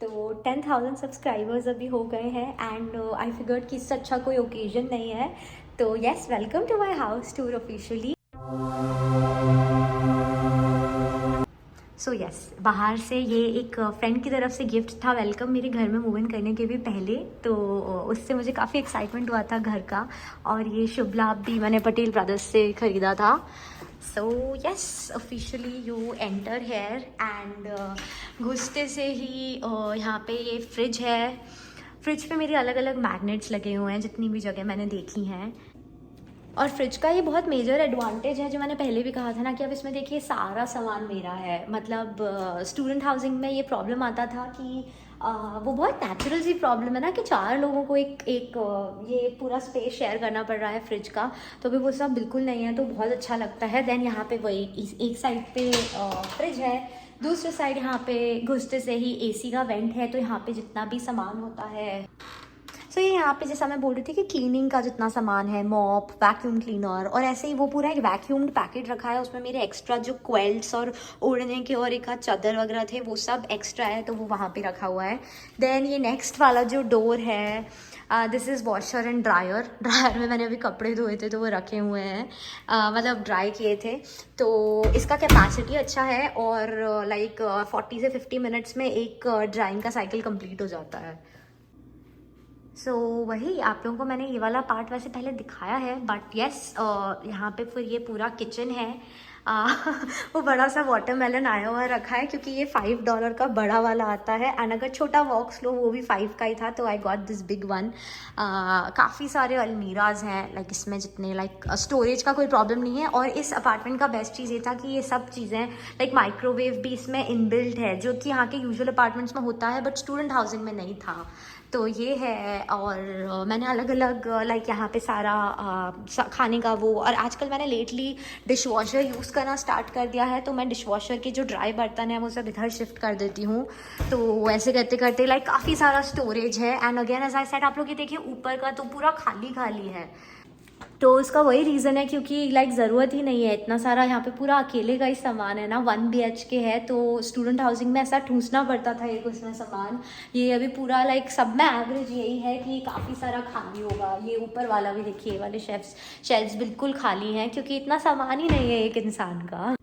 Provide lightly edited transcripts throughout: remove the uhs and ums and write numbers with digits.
तो 10,000 सब्सक्राइबर्स अभी हो गए हैं एंड आई फिगर्ड कि इससे अच्छा कोई ओकेजन नहीं है। तो yes, welcome to my house tour officially. So yes, बाहर से ये एक फ्रेंड की तरफ से गिफ्ट था, वेलकम, मेरे घर में मूव इन करने के भी पहले। तो उससे मुझे काफ़ी एक्साइटमेंट हुआ था घर का। और ये शुभ लाभ भी मैंने पटेल ब्रदर्स से ख़रीदा था। So yes, officially you enter here and घुसते से ही यहाँ पे ये फ्रिज है। फ्रिज पे मेरे अलग अलग मैग्नेट्स लगे हुए हैं जितनी भी जगह मैंने देखी हैं। और फ्रिज का ये बहुत मेजर एडवांटेज है, जो मैंने पहले भी कहा था ना, कि अब इसमें देखिए सारा सामान मेरा है। मतलब स्टूडेंट हाउसिंग में ये प्रॉब्लम आता था कि वो बहुत नेचुरल सी प्रॉब्लम है ना, कि 4 लोगों को ये पूरा स्पेस शेयर करना पड़ रहा है फ्रिज का। तो अभी वो सब बिल्कुल नहीं है, तो बहुत अच्छा लगता है। देन यहाँ पे वही एक साइड पे फ्रिज है, दूसरे साइड यहाँ पे घुसते से ही एसी का वेंट है। तो यहाँ पे जितना भी सामान होता है, सो ये यहाँ पे जैसा मैं बोल रही थी कि क्लीनिंग का जितना सामान है, मॉप, वैक्यूम क्लीनर, और ऐसे ही वो पूरा एक वैक्यूम्ड पैकेट रखा है। उसमें मेरे एक्स्ट्रा जो क्वेल्ट्स और ओढ़ने के और एक आध चादर वगैरह थे, वो सब एक्स्ट्रा है, तो वो वहाँ पे रखा हुआ है। देन ये नेक्स्ट वाला जो डोर है, this is washer and dryer. Dryer में मैंने अभी कपड़े धोए थे तो वो रखे हुए हैं, मतलब ड्राई किए थे। तो इसका कैपेसिटी अच्छा है और लाइक 40 से 50 मिनट्स में एक ड्राइंग का साइकिल कंप्लीट हो जाता है। सो वही आप लोगों को मैंने ये वाला पार्ट वैसे पहले दिखाया है, बट येस, यहाँ पे फिर ये पूरा किचन है। वो बड़ा सा वाटरमेलन आया हुआ रखा है, क्योंकि ये $5 का बड़ा वाला आता है, एंड अगर छोटा बॉक्स लो वो भी 5 का ही था, तो I got this big one. काफ़ी सारे अलमीराज हैं, लाइक इसमें जितने लाइक स्टोरेज का कोई प्रॉब्लम नहीं है। और इस अपार्टमेंट का बेस्ट चीज़ ये था कि ये सब चीज़ें लाइक माइक्रोवेव भी इसमें इनबिल्ट है, जो कि यहाँ के यूजुअल अपार्टमेंट्स में होता है बट स्टूडेंट हाउसिंग में नहीं था। तो ये है। और मैंने अलग अलग लाइक यहाँ पे सारा खाने का वो, और आजकल मैंने लेटली डिश वॉशर यूज़ करना स्टार्ट कर दिया है, तो मैं डिश वॉशर के जो ड्राई बर्तन है वो सब इधर शिफ्ट कर देती हूँ। तो ऐसे करते करते लाइक काफ़ी सारा स्टोरेज है। And again as I said, आप लोग ये देखिए ऊपर का तो पूरा खाली खाली है। तो इसका वही रीज़न है, क्योंकि लाइक ज़रूरत ही नहीं है इतना सारा। यहाँ पे पूरा अकेले का ही सामान है ना, 1 BHK है, तो स्टूडेंट हाउसिंग में ऐसा ठूसना पड़ता था एक उसमें सामान। ये अभी पूरा लाइक सब में एवरेज यही है कि काफ़ी सारा खाली होगा। ये ऊपर वाला भी देखिए, ये वाले शेल्फ्स बिल्कुल खाली हैं, क्योंकि इतना सामान ही नहीं है एक इंसान का।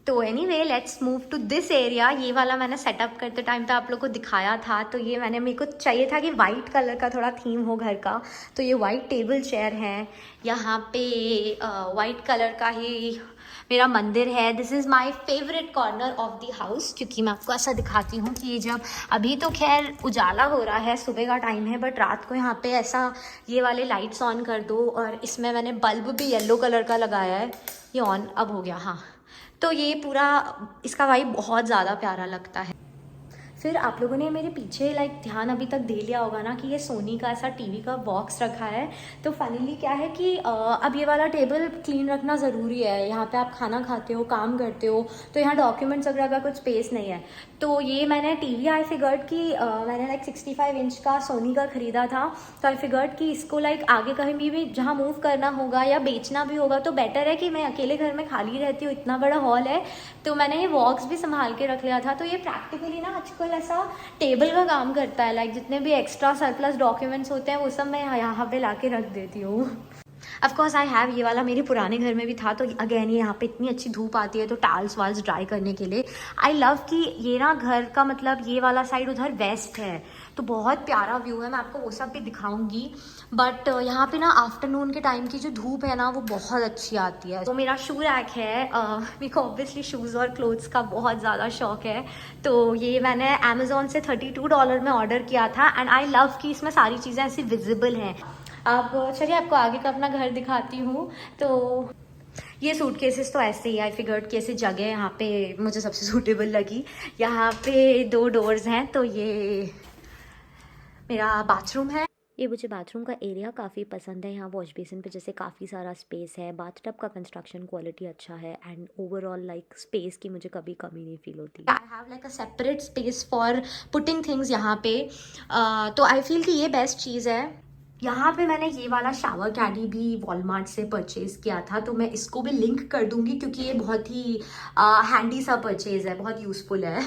तो anyway, let's move to this area. ये वाला मैंने सेटअप करते टाइम पे आप लोग को दिखाया था। तो ये मेरे को चाहिए था कि वाइट कलर का थोड़ा थीम हो घर का, तो ये वाइट टेबल चेयर है। यहाँ पे वाइट कलर का ही मेरा मंदिर है। This is my favourite corner of the house, क्योंकि मैं आपको ऐसा दिखाती हूँ कि जब अभी तो खैर उजाला हो रहा है, सुबह का टाइम है, बट रात को यहाँ पे ऐसा ये वाले लाइट्स ऑन कर दो। और इसमें मैंने बल्ब भी येलो कलर का लगाया है। ये ऑन अब हो गया, हाँ। तो ये पूरा इसका वाइब बहुत ज़्यादा प्यारा लगता है। फिर आप लोगों ने मेरे पीछे लाइक ध्यान अभी तक दे लिया होगा ना, कि ये सोनी का ऐसा टीवी का बॉक्स रखा है। तो फाइनली क्या है कि अब ये वाला टेबल क्लीन रखना ज़रूरी है। यहाँ पे आप खाना खाते हो, काम करते हो, तो यहाँ डॉक्यूमेंट्स वगैरह का कुछ स्पेस नहीं है। तो ये मैंने टीवी आई फिगर्ड कि मैंने लाइक 65 इंच का सोनी का ख़रीदा था। तो आई फिगर्ड कि इसको लाइक आगे कहीं भी जहाँ मूव करना होगा या बेचना भी होगा, तो बेटर है कि मैं अकेले घर में खाली रहती हूँ, इतना बड़ा हॉल है। तो मैंने ये बॉक्स भी संभाल के रख लिया था। तो ये प्रैक्टिकली ना आजकल ऐसा टेबल का काम करता है। लाइक जितने भी एक्स्ट्रा सरप्लस डॉक्यूमेंट्स होते हैं वो सब मैं यहाँ पे लाके रख देती हूँ। ऑफकोर्स आई हैव, ये वाला मेरे पुराने घर में भी था। तो अगेन ये यहाँ पे इतनी अच्छी धूप आती है, तो टाल्स वाल्स ड्राई करने के लिए आई लव कि ये ना घर का मतलब ये वाला साइड उधर वेस्ट है, तो बहुत प्यारा व्यू है। मैं आपको वो सब भी दिखाऊंगी। बट यहाँ पे ना आफ्टरनून के टाइम की जो धूप है ना, वो बहुत अच्छी आती है। तो मेरा शू रैक है, मेरे को ऑब्वियसली शूज़ और क्लोथ्स का बहुत ज़्यादा शौक है। तो ये मैंने अमेज़ॉन से $32 में ऑर्डर किया था। एंड आई लव कि इसमें सारी चीज़ें ऐसी विजिबल हैं। अब चलिए आपको आगे का अपना घर दिखाती हूँ। तो ये सूटकेसेस तो ऐसे ही आई फिगर्ड कि ऐसी जगह यहाँ पे मुझे सबसे सूटेबल लगी। यहाँ पे 2 डोर्स हैं। तो ये मेरा बाथरूम है। ये मुझे बाथरूम का एरिया काफ़ी पसंद है। यहाँ वॉश बेसिन पे जैसे काफ़ी सारा स्पेस है, बाथटब का कंस्ट्रक्शन क्वालिटी अच्छा है, एंड ओवरऑल लाइक स्पेस की मुझे कभी कमी नहीं फील होती। I have like a separate space for putting things यहाँ पे। तो आई फील कि ये बेस्ट चीज़ है। यहाँ पे मैंने ये वाला शावर कैडी भी वॉलमार्ट से परचेज़ किया था, तो मैं इसको भी लिंक कर दूंगी, क्योंकि ये बहुत ही हैंडी सा परचेज़ है, बहुत यूज़फुल है।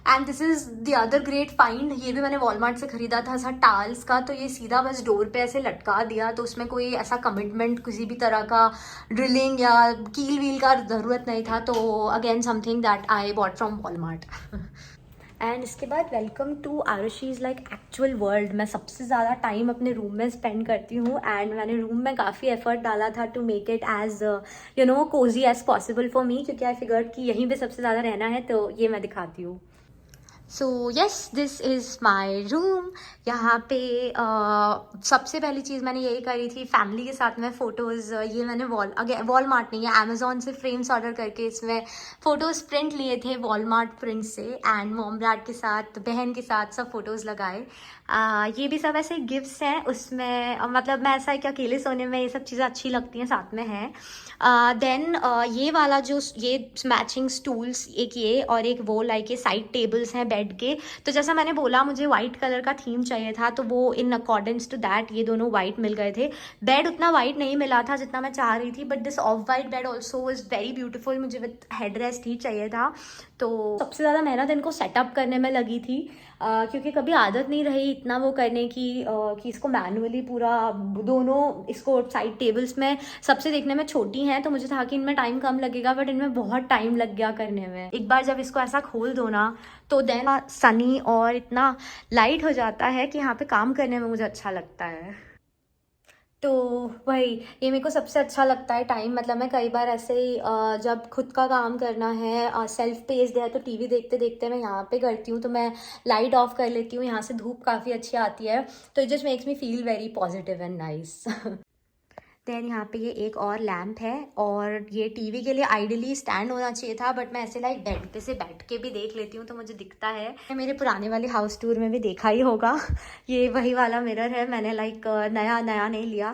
And this is the other great find, ये भी मैंने वॉलमार्ट से खरीदा था ऐसा टाल्स का, तो ये सीधा बस डोर पे ऐसे लटका दिया, तो उसमें कोई ऐसा कमिटमेंट किसी भी तरह का ड्रिलिंग या कील व्हील का ज़रूरत नहीं था। तो again something that I bought from Walmart. And इसके बाद welcome to Aarushi's like actual world. मैं सबसे ज़्यादा टाइम अपने रूम में स्पेंड करती हूँ एंड मैंने रूम में काफ़ी एफर्ट डाला था to make it as cosy as possible for me, क्योंकि आई फिगर्ड कि यहीं पे सबसे ज़्यादा रहना है, तो ये मैं दिखाती हूँ। So yes, this is my room. यहाँ पे सबसे पहली चीज़ मैंने यही करी थी, फैमिली के साथ में फ़ोटोज़, ये मैंने वॉलमार्ट नहीं है, अमेज़ॉन से फ्रेम्स ऑर्डर करके इसमें फ़ोटोज़ प्रिंट लिए थे वॉलमार्ट प्रिंट से, एंड मॉम डैड के साथ, बहन के साथ सब फ़ोटोज़ लगाए। ये भी सब ऐसे गिफ्ट्स हैं उसमें, मतलब मैं ऐसा है कि अकेले सोने में ये सब चीज़ें अच्छी लगती हैं, साथ में है। देन ये वाला जो ये मैचिंग स्टूल्स, एक ये और एक वो, लाइक ये साइड टेबल्स हैं बेड के। तो जैसा मैंने बोला मुझे वाइट कलर का थीम चाहिए था, तो वो इन अकॉर्डेंस टू दैट ये दोनों वाइट मिल गए थे। बेड उतना वाइट नहीं मिला था जितना मैं चाह रही थी, but this of white bed also was very beautiful. मुझे विद हेड रेस्ट ही चाहिए था। तो सबसे ज़्यादा मेहनत इनको सेटअप करने में लगी थी, क्योंकि कभी आदत नहीं रही इतना वो करने की, कि इसको मैनुअली पूरा दोनों इसको साइड टेबल्स में सबसे देखने में छोटी हैं, तो मुझे था कि इनमें टाइम कम लगेगा, बट इनमें बहुत टाइम लग गया करने में। एक बार जब इसको ऐसा खोल दो ना, तो देन सनी और इतना लाइट हो जाता है कि यहाँ पे काम करने में मुझे अच्छा लगता है। तो वही, ये मेरे को सबसे अच्छा लगता है टाइम। मतलब मैं कई बार ऐसे ही जब खुद का काम करना है, सेल्फ पेस्ड है, तो टीवी देखते देखते मैं यहाँ पे करती हूँ, तो मैं लाइट ऑफ कर लेती हूँ, यहाँ से धूप काफ़ी अच्छी आती है, तो it just makes me feel very positive and nice. Then यहाँ पे ये एक और लैम्प है, और ये टीवी के लिए आइडियली स्टैंड होना चाहिए था, बट मैं ऐसे लाइक बेड पे से बैठ के भी देख लेती हूँ, तो मुझे दिखता है। मेरे पुराने वाले हाउस टूर में भी देखा ही होगा, ये वही वाला मिरर है। मैंने लाइक नया नहीं लिया,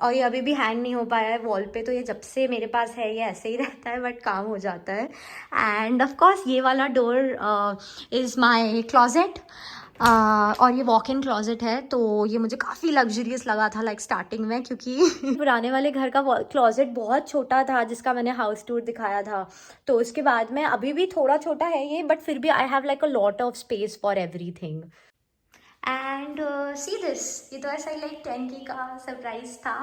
और ये अभी भी हैंग नहीं हो पाया है वॉल पे, तो ये जब से मेरे पास है ये ऐसे ही रहता है, बट काम हो जाता है। एंड ऑफकोर्स ये वाला डोर इज़ माई क्लॉजेट, और ये वॉक इन क्लॉजेट है, तो ये मुझे काफ़ी लग्जरियस लगा था लाइक स्टार्टिंग में, क्योंकि पुराने वाले घर का क्लॉजेट बहुत छोटा था जिसका मैंने हाउस टूर दिखाया था। तो उसके बाद में अभी भी थोड़ा छोटा है ये, बट फिर भी I have like a lot of space for everything. And see this, ये तो ऐसा ही लाइक 10K का सरप्राइज था।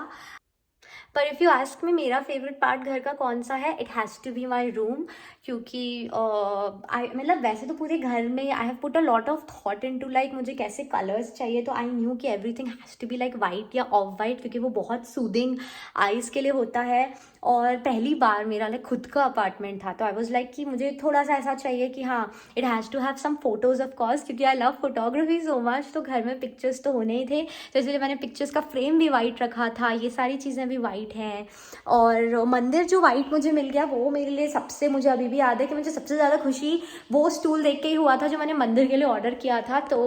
पर इफ़ यू आस्क मी मेरा फेवरेट पार्ट घर का कौन सा है, it has to be my room, क्योंकि मतलब वैसे तो पूरे घर में I have put a lot of thought into like मुझे कैसे कलर्स चाहिए, तो आई न्यू कि everything has to be like white या ऑफ वाइट, क्योंकि वो बहुत सूदिंग आइज़ के लिए होता है। और पहली बार मेरा लाइक खुद का अपार्टमेंट था, तो आई वॉज लाइक कि मुझे थोड़ा सा ऐसा चाहिए कि हाँ, it has to have some photos of course, क्योंकि I love photography so much, तो घर में पिक्चर्स तो होने ही थे, तो इसलिए मैंने पिक्चर्स का फ्रेम भी वाइट रखा था, ये सारी चीज़ें भी वाइट हैं। और मंदिर जो वाइट मुझे मिल गया, वो मेरे लिए सबसे, मुझे अभी भी याद है कि मुझे सबसे ज़्यादा खुशी वो स्टूल देख के ही हुआ था जो मैंने मंदिर के लिए ऑर्डर किया था। तो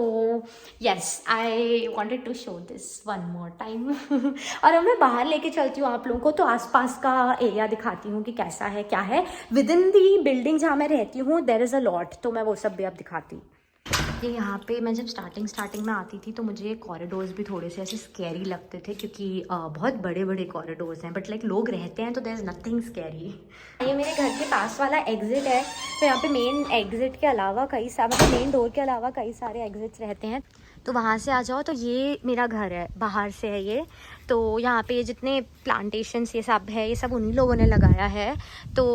yes, I wanted to show this one more time. और अब मैं बाहर लेके चलती हूँ आप लोगों को, तो आसपास का एरिया दिखाती हूँ कि कैसा है क्या है। विद इन दी बिल्डिंग जहाँ मैं रहती हूँ देयर इज़ अ लॉट, तो मैं वो सब भी अब दिखाती। ये यहाँ पे मैं जब स्टार्टिंग में आती थी, तो मुझे कॉरिडोर्स भी थोड़े से ऐसे स्कैरी लगते थे, क्योंकि बहुत बड़े बड़े कॉरिडोर्स हैं, बट लाइक लोग रहते हैं तो देयर इज़ नथिंग स्कैरी। ये मेरे घर के पास वाला एग्जिट है, तो यहाँ पे मेन एग्जिट के अलावा कई सारे, मतलब मेन डोर के अलावा कई सारे एग्जिट्स रहते हैं, तो वहाँ से आ जाओ। तो ये मेरा घर है, बाहर से है ये। तो यहाँ पे जितने प्लांटेशंस ये सब है, ये सब उन्हीं लोगों ने लगाया है। तो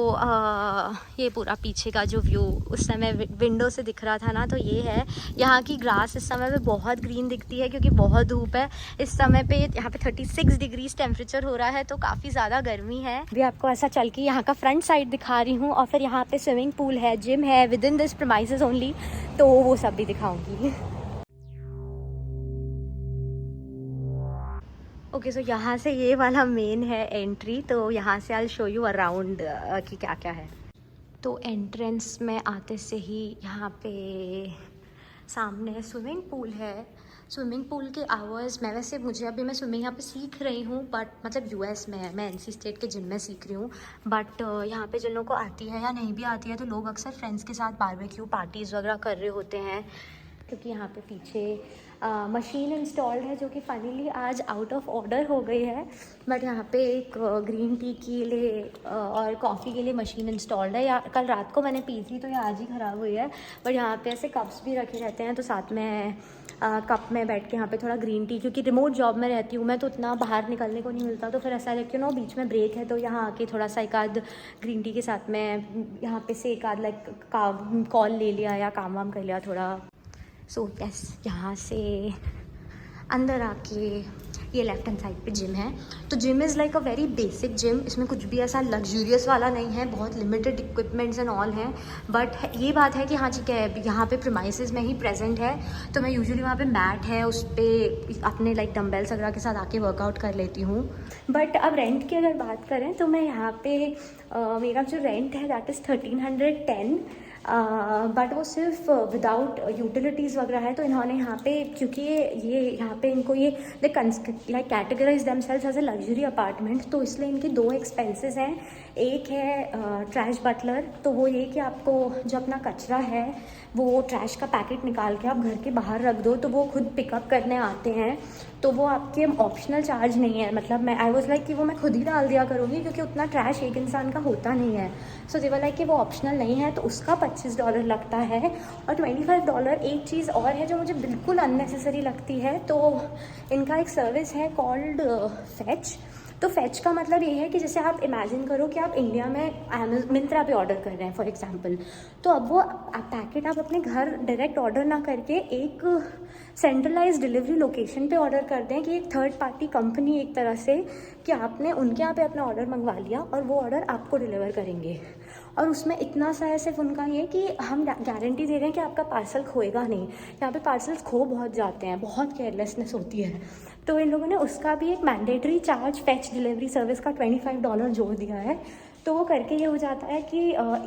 ये पूरा पीछे का जो व्यू उस समय विंडो से दिख रहा था ना, तो ये है। यहाँ की ग्रास इस समय पे बहुत ग्रीन दिखती है, क्योंकि बहुत धूप है इस समय पे। यहाँ पे 36 डिग्रीज टेम्परेचर हो रहा है, तो काफ़ी ज़्यादा गर्मी है। अभी आपको ऐसा चल के यहाँ का फ्रंट साइड दिखा रही हूँ, और फिर यहाँ पे स्विमिंग पूल है, जिम है with in this premises only, तो वो सब भी दिखाऊंगी। ओके, सो यहाँ से ये वाला मेन है एंट्री, तो यहाँ से आई शो यू अराउंड कि क्या क्या है। तो एंट्रेंस में आते से ही यहाँ पे सामने स्विमिंग पूल है। स्विमिंग पूल के आवर्स, मुझे अभी मैं स्विमिंग यहाँ पे सीख रही हूँ, बट मतलब यूएस में है, मैं एनसी स्टेट के जिम में सीख रही हूँ, बट यहाँ पे जिन लोगों को आती है या नहीं भी आती है, तो लोग अक्सर फ्रेंड्स के साथ बारबेक्यू पार्टीज़ वगैरह कर रहे होते हैं। क्योंकि यहाँ पे पीछे मशीन इंस्टॉल्ड है जो कि फाइनली आज आउट ऑफ ऑर्डर हो गई है, बट यहाँ पे एक ग्रीन टी के लिए और कॉफ़ी के लिए मशीन इंस्टॉल्ड है। या कल रात को मैंने पी थी तो ये आज ही ख़राब हुई है, बट यहाँ पे ऐसे कप्स भी रखे रहते हैं, तो साथ में कप में बैठ के यहाँ पे थोड़ा ग्रीन टी, क्योंकि रिमोट जॉब में रहती हूँ मैं तो उतना बाहर निकलने को नहीं मिलता, तो फिर ऐसा लगता है ना बीच में ब्रेक है तो यहाँ आके थोड़ा सा एक आध ग्रीन टी के साथ में यहाँ पे से एक आध लाइक कॉल ले लिया या काम वाम कर लिया थोड़ा। सो यस, यहाँ से अंदर आके ये लेफ्ट हैंड साइड पे जिम है। तो gym is like a very basic gym, इसमें कुछ भी ऐसा लग्जूरियस वाला नहीं है, बहुत लिमिटेड इक्विपमेंट्स एंड ऑल हैं, बट ये बात है कि हाँ ठीक है यहाँ पे प्रीमाइसेस में ही प्रेजेंट है, तो मैं यूजुअली वहाँ पे मैट है उस पर अपने लाइक डम्बेल्स वगैरह के साथ आके वर्कआउट कर लेती हूँ। बट अब रेंट की अगर बात करें तो मैं यहाँ पे मेरा जो रेंट है दैट इज़ 1310, बट वो सिर्फ विदाउट यूटिलिटीज़ वगैरह है। तो इन्होंने यहाँ पे क्योंकि ये यहाँ पे इनको ये like categorise themselves as a luxury apartment, तो इसलिए इनके दो एक्सपेंसेस हैं। एक है ट्रैश बटलर, तो वो ये कि आपको जो अपना कचरा है वो ट्रैश का पैकेट निकाल के आप घर के बाहर रख दो तो वो खुद पिकअप करने आते हैं, तो वो आपके ऑप्शनल चार्ज नहीं है। मतलब मैं आई वॉज लाइक कि वो मैं खुद ही डाल दिया करूँगी क्योंकि उतना ट्रैश एक इंसान का होता नहीं है। सो दे वर लाइक कि वो ऑप्शनल नहीं है, तो उसका $25 लगता है। और $25 एक चीज़ और है जो मुझे बिल्कुल अननेसेसरी लगती है, तो इनका एक सर्विस है कॉल्ड फेच। तो फेच का मतलब ये है कि जैसे आप इमेजिन करो कि आप इंडिया में मिंत्रा पे ऑर्डर कर रहे हैं फॉर एग्जांपल, तो अब वो पैकेट आप अपने घर डायरेक्ट ऑर्डर ना करके एक सेंट्रलाइज डिलीवरी लोकेशन पे ऑर्डर कर दें कि एक थर्ड पार्टी कंपनी एक तरह से कि आपने उनके यहाँ पे अपना ऑर्डर मंगवा लिया और वो ऑर्डर आपको डिलीवर करेंगे। और उसमें इतना सा है सिर्फ उनका ये कि हम गारंटी दे रहे हैं कि आपका पार्सल खोएगा नहीं। यहाँ पे पार्सल्स खो बहुत जाते हैं, बहुत केयरलेसनेस होती है, तो इन लोगों ने उसका भी एक mandatory charge fetch delivery service का $25 जोड़ दिया है। तो वो करके ये हो जाता है कि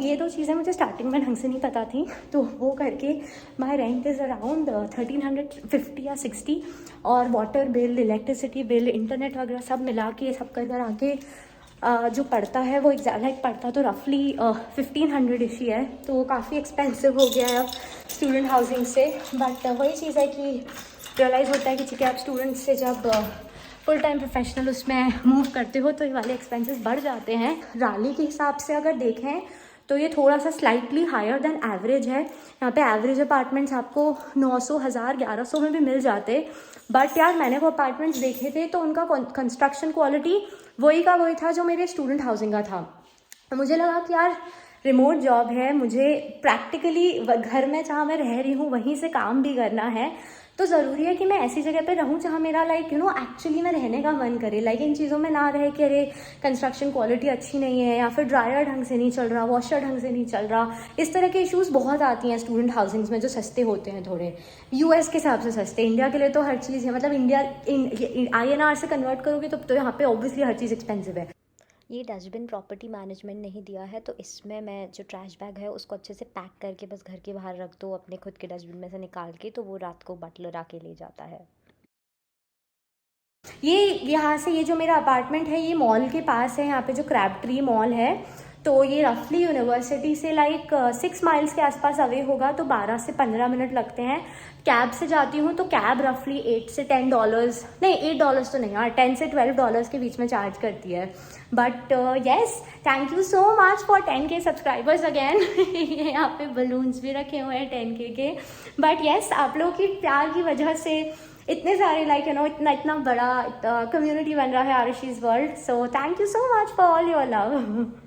ये दो चीज़ें मुझे स्टार्टिंग में ढंग से नहीं पता थी, तो वो करके माई रेंट इज़ अराउंड 1350 या 60, और water bill, electricity bill, internet वगैरह सब मिला के सब का इधर आके जो पड़ता है वो लाइक पड़ता तो रफली 1500 इश ही है, तो काफ़ी एक्सपेंसिव हो गया है अब स्टूडेंट हाउसिंग से। बट वही चीज़ है कि रियलाइज़ होता है कि ठीक है आप स्टूडेंट से जब फुल टाइम प्रोफेशनल उसमें मूव करते हो तो ये वाले एक्सपेंसेस बढ़ जाते हैं। राली के हिसाब से अगर देखें तो ये थोड़ा सा स्लाइटली हायर देन एवरेज है। यहाँ पे एवरेज अपार्टमेंट्स आपको 900, 1000, 1100 में भी मिल जाते, बट यार मैंने वो अपार्टमेंट्स देखे थे तो उनका कंस्ट्रक्शन क्वालिटी वही का वही था जो मेरे स्टूडेंट हाउसिंग का था। मुझे लगा कि यार रिमोट जॉब है, मुझे प्रैक्टिकली घर में जहाँ मैं रह रही हूँ वहीं से काम भी करना है, तो ज़रूरी है कि मैं ऐसी जगह पे रहूँ जहाँ मेरा लाइक एक्चुअली में रहने का मन करे। लाइक इन चीज़ों में ना रहे कि अरे कंस्ट्रक्शन क्वालिटी अच्छी नहीं है या फिर ड्रायर ढंग से नहीं चल रहा, वॉशर ढंग से नहीं चल रहा। इस तरह के इश्यूज़ बहुत आती हैं स्टूडेंट हाउसिंग्स में जो सस्ते होते हैं थोड़े, US के हिसाब से सस्ते। इंडिया के लिए तो हर चीज़ है, मतलब इंडिया INR से कन्वर्ट करोगे तो यहाँ पे ऑब्वियसली हर चीज़ एक्सपेंसिव है। ये डस्टबिन प्रॉपर्टी मैनेजमेंट ने ही दिया है, तो इसमें मैं जो ट्रैश बैग है उसको अच्छे से पैक करके बस घर के बाहर रख दो अपने खुद के डस्टबिन में से निकाल के, तो वो रात को बटलर आके ले जाता है। ये यहाँ से ये जो मेरा अपार्टमेंट है ये मॉल के पास है, यहाँ पे जो क्रैबट्री मॉल है, तो ये रफली यूनिवर्सिटी से लाइक 6 माइल्स के आसपास अवे होगा, तो 12 से 15 मिनट लगते हैं। कैब से जाती हूँ तो कैब रफली $8 से $10, नहीं $8 तो नहीं यार, $10 से $12 के बीच में चार्ज करती है। But yes, thank you so much for 10K subscribers again. यहाँ पे बलून्स भी रखे हुए हैं 10K के। बट येस, आप लोगों की प्यार की वजह से इतने सारे लाइक इतना बड़ा कम्युनिटी बन रहा है आरुषि's world. So thank you so much for all your love.